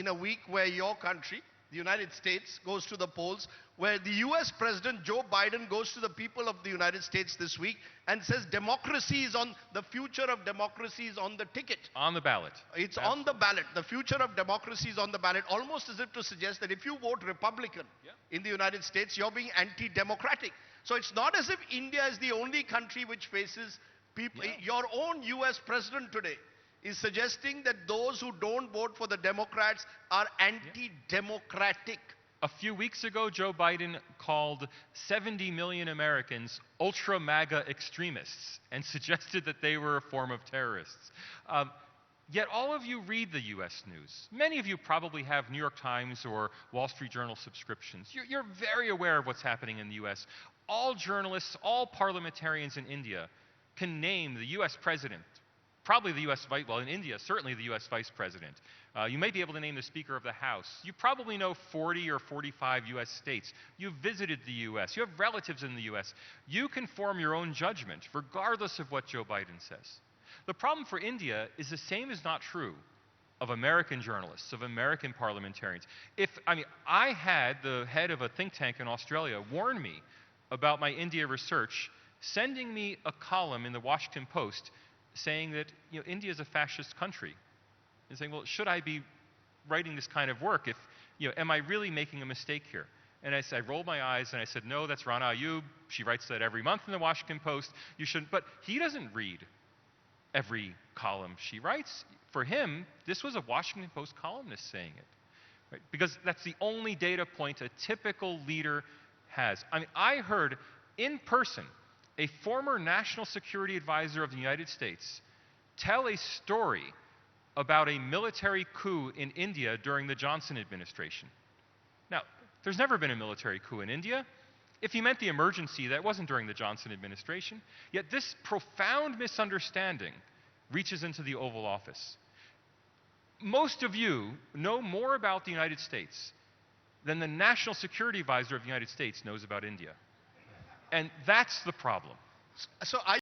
in a week where your country, the United States, goes to the polls, where the US President Joe Biden goes to the people of the United States this week and says democracy is on, the future of democracy is on the ticket. On the ballot. It's Absolutely. on the ballot. The future of democracy is on the ballot, almost as if to suggest that if you vote Republican in the United States, you're being anti-democratic. So it's not as if India is the only country which faces people. Your own US President today is suggesting that those who don't vote for the Democrats are anti-democratic. A few weeks ago, Joe Biden called 70 million Americans ultra-MAGA extremists and suggested that they were a form of terrorists. Yet all of you read the U.S. news. Many of you probably have New York Times or Wall Street Journal subscriptions. You're very aware of what's happening in the U.S. All journalists, all parliamentarians in India can name the U.S. president, probably the U.S. Well, in India, certainly the U.S. Vice President. You may be able to name the Speaker of the House. You probably know 40 or 45 U.S. states. You've visited the U.S. You have relatives in the U.S. You can form your own judgment, regardless of what Joe Biden says. The problem for India is the same is not true of American journalists, of American parliamentarians. I had the head of a think tank in Australia warn me about my India research, sending me a column in the Washington Post saying that India is a fascist country, and saying, well, should I be writing this kind of work? If am I really making a mistake here? And I rolled my eyes and I said, no, that's Rana Ayyub. She writes that every month in the Washington Post. You shouldn't. But he doesn't read every column she writes. For him, this was a Washington Post columnist saying it, right? Because that's the only data point a typical leader has. I heard in person a former national security advisor of the United States tell a story about a military coup in India during the Johnson administration. Now, there's never been a military coup in India. If he meant the emergency, that wasn't during the Johnson administration. Yet this profound misunderstanding reaches into the Oval Office. Most of you know more about the United States than the National Security Advisor of the United States knows about India. And that's the problem. So are